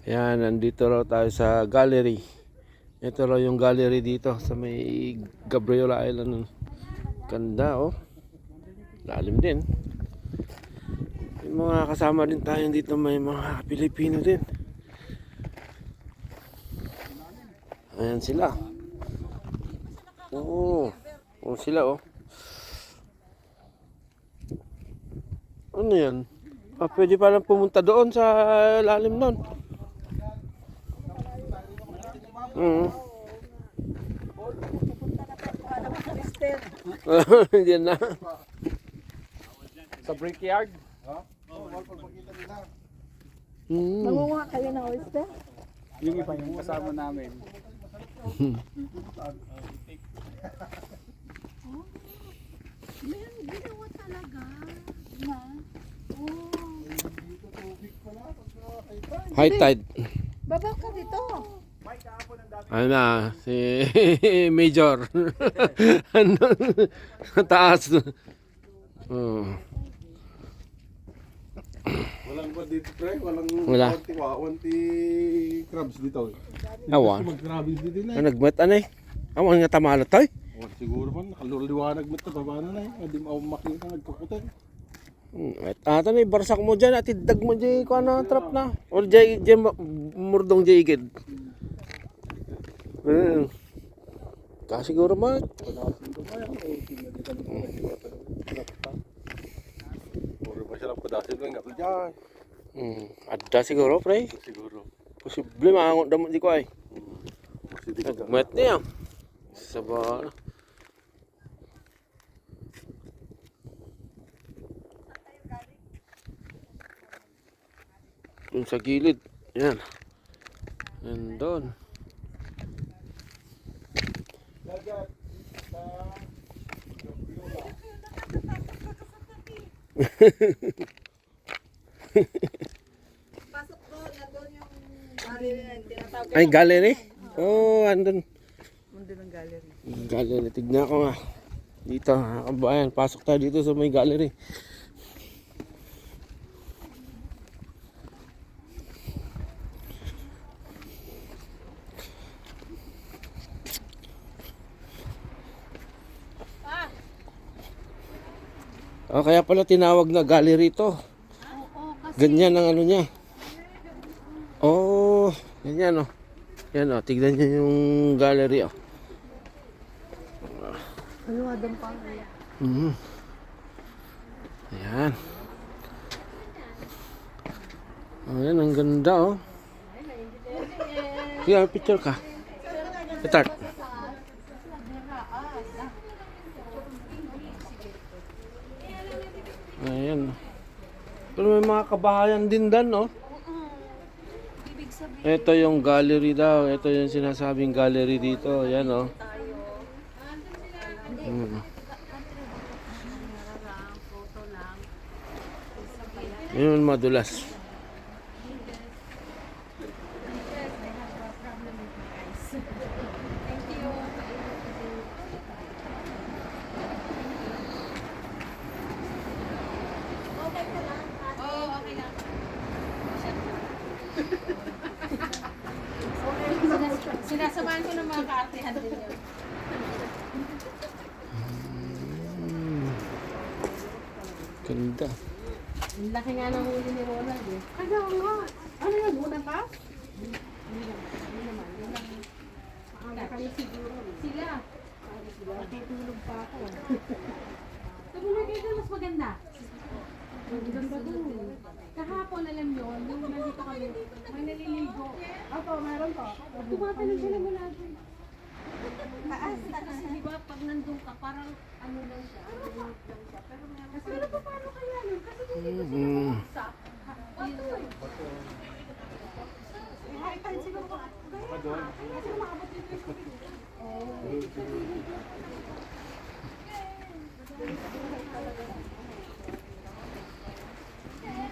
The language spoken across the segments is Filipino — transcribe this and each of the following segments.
Yan, nandito raw tayo sa gallery. Ito raw yung gallery dito sa may Gabriola Island. Ganda oh. Lalim din. May mga kasama din tayo dito, may mga Pilipino din. Ayan sila. Oo. Oo sila oh. Ano yan? Ah, pwede palang pumunta doon sa lalim nun. Hindi na. Sa brickyard? Mangunguha kayo ng oyster? Yung iba yung kasama namin. Meron ginawa talaga. Na? Oh. High tide. Baba ka dito. Ano na, si Major. Ano? Taas. Oh. Walang ba dito, pre? Walang Wala. wanti crabs dito. Awan. Mag-crabs dito na. Ano nagmet ano eh? Awan nga tamalot tayo. Oh, siguro man, nakaluluwanag mo ito, baba na eh. Hindi mo makita, nagkukutin. Ato na barsak mo dyan at idag mo dyan kung ano trap na. O dyan murdong dyan igid. Siguro man. Siguro ba siya lang padasin lang ako dyan? Ada siguro pre. Siguro. Posible maangot damot di ko ay. Masidig ka. Nagmet niya. Sabah. Dun sa gilid. Yan. Yan doon. Pasok ko, nandun yung tinatawag. Ay, gallery? Oh, andun. Mundo ng gallery. Gallery. Tignan ko nga. Dito, kabayan. Pasok tayo dito sa may gallery. Oh, kaya pala tinawag na gallery to. Ganyan ang ano niya. Oh, ganyan oh. Yan oh, tignan niyo yung gallery oh. Ano nga doon pa? Ayan. Oh, yan, ang ganda oh. Kaya picture ka. Start. Ayan. Pero may mga kabahayan din dan oh. Ito yung gallery daw. Ito yung sinasabing gallery dito. Ayan oh. Yun madulas. Sinasamahan ko ng mga kaartihan din yun. Ganda. Ang laki nga ng huli ni Ronald eh. Kaya nga. Ano yun? Una pa? Hindi naman. Ang kami siguro. Sila. Natutulog pa ako. Sabi na kayo mas maganda. Ang ganda doon. Kahapon alam nyo, nung nandito kami, may naliligo. Opo, meron po. Tumatalon sila mula doon. Kasi di ba pag nandun ka, parang ano lang siya, lang siya. Pero paano kaya yun? Kasi dito sila sa high tide siguro ko. Kasi makabot dito yung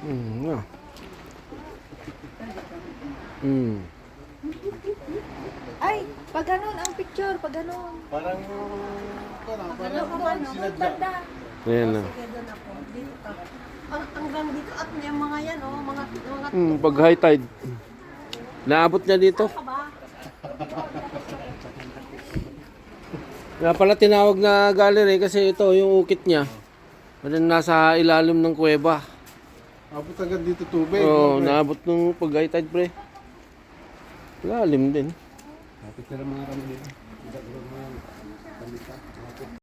Yeah. ay, pag ganun ang picture, pag ganun. Parang, Parang sinadya. Ayan na. Sige, doon ako. Dito ka. Hanggang dito at may mga yan, oh, mga Pag high tide. Naabot niya dito. Kaya pala tinawag na gallery kasi ito yung ukit niya. Nasa ilalim ng kuweba. Abot agad dito tubig. Oo, naabot nung pag-high tide pre. Lalim din. Kapit na mga kami dito.